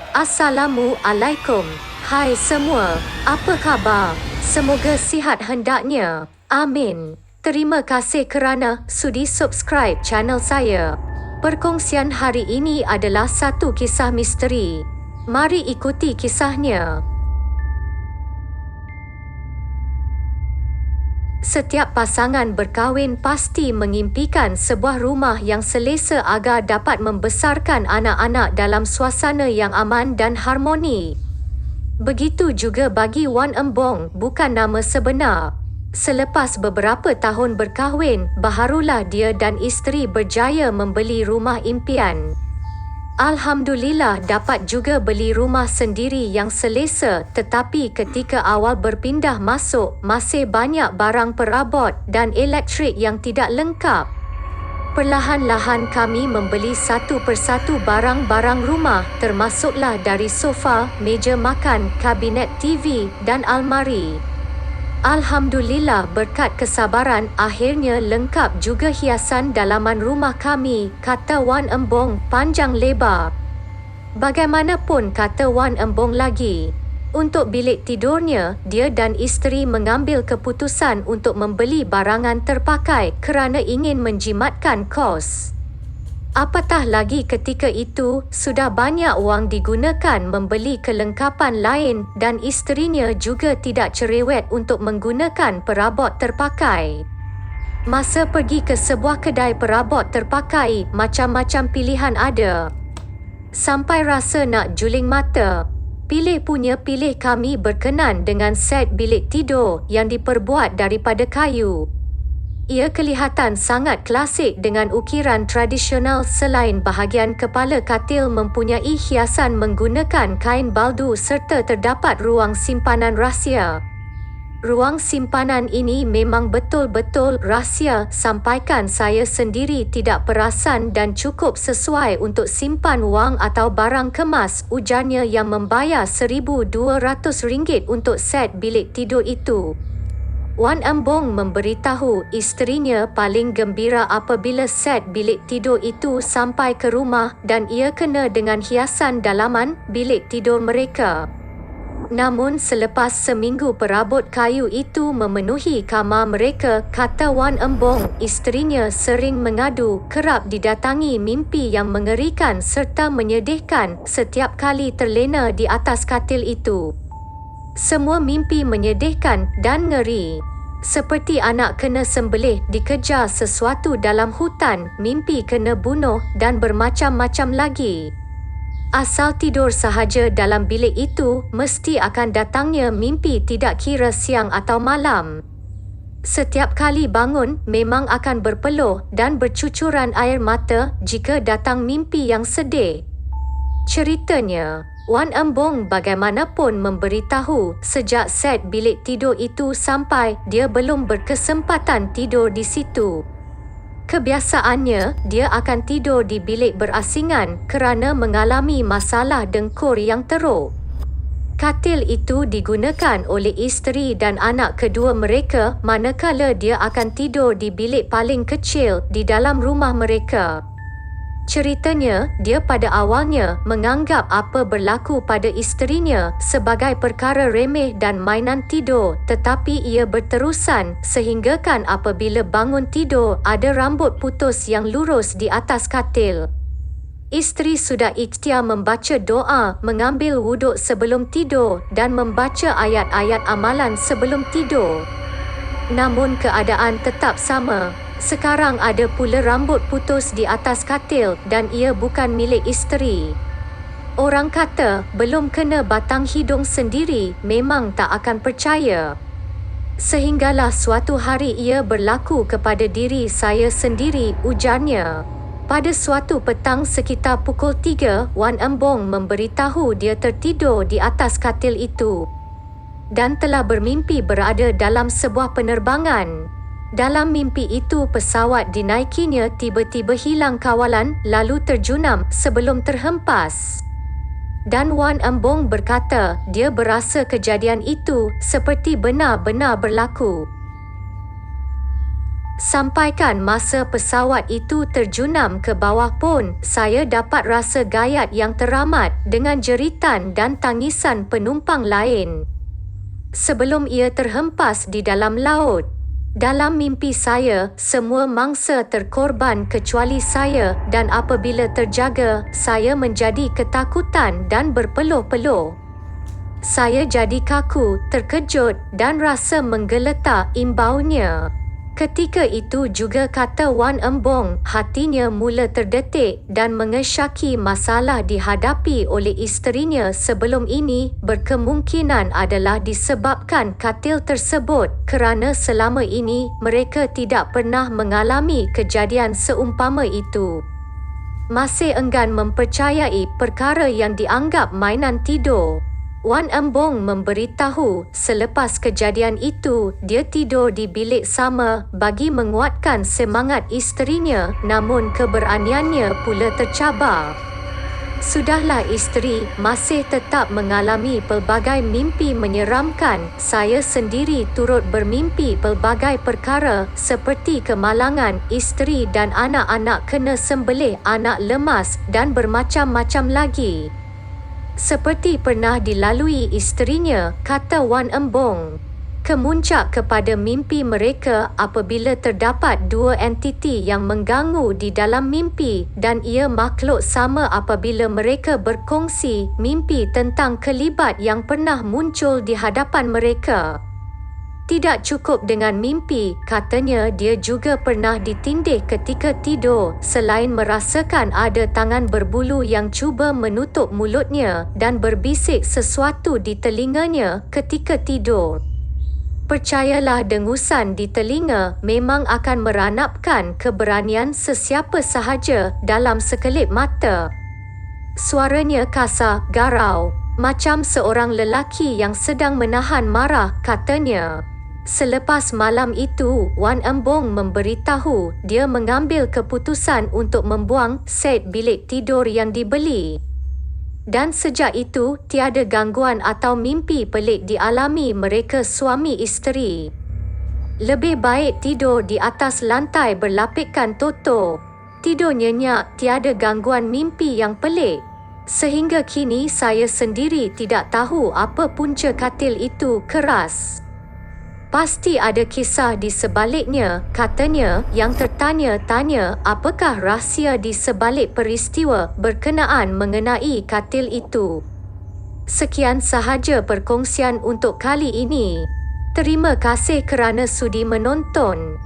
Assalamualaikum. Hai semua, apa khabar? Semoga sihat hendaknya. Amin. Terima kasih kerana sudi subscribe channel saya. Perkongsian hari ini adalah satu kisah misteri. Mari ikuti kisahnya. Setiap pasangan berkahwin pasti mengimpikan sebuah rumah yang selesa agar dapat membesarkan anak-anak dalam suasana yang aman dan harmoni. Begitu juga bagi Wan Embong, bukan nama sebenar. Selepas beberapa tahun berkahwin, baharulah dia dan isteri berjaya membeli rumah impian. Alhamdulillah dapat juga beli rumah sendiri yang selesa, tetapi ketika awal berpindah masuk, masih banyak barang perabot dan elektrik yang tidak lengkap. Perlahan-lahan kami membeli satu persatu barang-barang rumah, termasuklah dari sofa, meja makan, kabinet TV dan almari. Alhamdulillah berkat kesabaran, akhirnya lengkap juga hiasan dalaman rumah kami, kata Wan Embong panjang lebar. Bagaimanapun, kata Wan Embong lagi, untuk bilik tidurnya, dia dan isteri mengambil keputusan untuk membeli barangan terpakai kerana ingin menjimatkan kos. Apatah lagi ketika itu, sudah banyak wang digunakan membeli kelengkapan lain dan isterinya juga tidak cerewet untuk menggunakan perabot terpakai. Masa pergi ke sebuah kedai perabot terpakai, macam-macam pilihan ada. Sampai rasa nak juling mata. Pilih kami berkenan dengan set bilik tidur yang diperbuat daripada kayu. Ia kelihatan sangat klasik dengan ukiran tradisional selain bahagian kepala katil mempunyai hiasan menggunakan kain baldu serta terdapat ruang simpanan rahsia. Ruang simpanan ini memang betul-betul rahsia, sampaikan saya sendiri tidak perasan dan cukup sesuai untuk simpan wang atau barang kemas, ujarnya yang membayar RM1,200 untuk set bilik tidur itu. Wan Embong memberitahu isterinya paling gembira apabila set bilik tidur itu sampai ke rumah dan ia kena dengan hiasan dalaman bilik tidur mereka. Namun selepas seminggu perabot kayu itu memenuhi kamar mereka, kata Wan Embong, isterinya sering mengadu kerap didatangi mimpi yang mengerikan serta menyedihkan setiap kali terlena di atas katil itu. Semua mimpi menyedihkan dan ngeri. Seperti anak kena sembelih, dikejar sesuatu dalam hutan, mimpi kena bunuh dan bermacam-macam lagi. Asal tidur sahaja dalam bilik itu, mesti akan datangnya mimpi tidak kira siang atau malam. Setiap kali bangun, memang akan berpeluh dan bercucuran air mata jika datang mimpi yang sedih. Ceritanya, Wan Embong bagaimanapun memberitahu sejak set bilik tidur itu sampai, dia belum berkesempatan tidur di situ. Kebiasaannya, dia akan tidur di bilik berasingan kerana mengalami masalah dengkur yang teruk. Katil itu digunakan oleh isteri dan anak kedua mereka manakala dia akan tidur di bilik paling kecil di dalam rumah mereka. Ceritanya, dia pada awalnya menganggap apa berlaku pada isterinya sebagai perkara remeh dan mainan tidur, tetapi ia berterusan sehinggakan apabila bangun tidur ada rambut putus yang lurus di atas katil. Isteri sudah ikhtiar membaca doa, mengambil wuduk sebelum tidur dan membaca ayat-ayat amalan sebelum tidur. Namun keadaan tetap sama. Sekarang ada pula rambut putus di atas katil dan ia bukan milik isteri. Orang kata, belum kena batang hidung sendiri, memang tak akan percaya. Sehinggalah suatu hari ia berlaku kepada diri saya sendiri, ujarnya. Pada suatu petang sekitar pukul 3, Wan Embong memberitahu dia tertidur di atas katil itu dan telah bermimpi berada dalam sebuah penerbangan. Dalam mimpi itu pesawat dinaikinya tiba-tiba hilang kawalan lalu terjunam sebelum terhempas. Dan Wan Embong berkata dia berasa kejadian itu seperti benar-benar berlaku. Sampaikan masa pesawat itu terjunam ke bawah pun, saya dapat rasa gayat yang teramat dengan jeritan dan tangisan penumpang lain. Sebelum ia terhempas di dalam laut. Dalam mimpi saya, semua mangsa terkorban kecuali saya, dan apabila terjaga, saya menjadi ketakutan dan berpeluh-peluh. Saya jadi kaku, terkejut dan rasa menggeletar, imbaunya. Ketika itu juga, kata Wan Embong, hatinya mula terdetik dan mengesyaki masalah dihadapi oleh isterinya sebelum ini berkemungkinan adalah disebabkan katil tersebut kerana selama ini mereka tidak pernah mengalami kejadian seumpama itu. Masih enggan mempercayai perkara yang dianggap mainan tidur. Wan Embong memberitahu selepas kejadian itu dia tidur di bilik sama bagi menguatkan semangat isterinya, namun keberaniannya pula tercabar. Sudahlah, isteri masih tetap mengalami pelbagai mimpi menyeramkan. Saya sendiri turut bermimpi pelbagai perkara seperti kemalangan isteri dan anak-anak kena sembelih, anak lemas dan bermacam-macam lagi. Seperti pernah dilalui isterinya, kata Wan Embong. Kemuncak kepada mimpi mereka apabila terdapat dua entiti yang mengganggu di dalam mimpi, dan ia makhluk sama apabila mereka berkongsi mimpi tentang kelibat yang pernah muncul di hadapan mereka. Tidak cukup dengan mimpi, katanya dia juga pernah ditindih ketika tidur, selain merasakan ada tangan berbulu yang cuba menutup mulutnya dan berbisik sesuatu di telinganya ketika tidur. Percayalah, dengusan di telinga memang akan meranapkan keberanian sesiapa sahaja dalam sekelip mata. Suaranya kasar, garau, macam seorang lelaki yang sedang menahan marah, katanya. Selepas malam itu, Wan Embong memberitahu dia mengambil keputusan untuk membuang set bilik tidur yang dibeli. Dan sejak itu, tiada gangguan atau mimpi pelik dialami mereka suami isteri. Lebih baik tidur di atas lantai berlapikkan toto. Tidur nyenyak, tiada gangguan mimpi yang pelik. Sehingga kini saya sendiri tidak tahu apa punca katil itu keras. Pasti ada kisah di sebaliknya, katanya, yang tertanya-tanya apakah rahsia di sebalik peristiwa berkenaan mengenai katil itu. Sekian sahaja perkongsian untuk kali ini. Terima kasih kerana sudi menonton.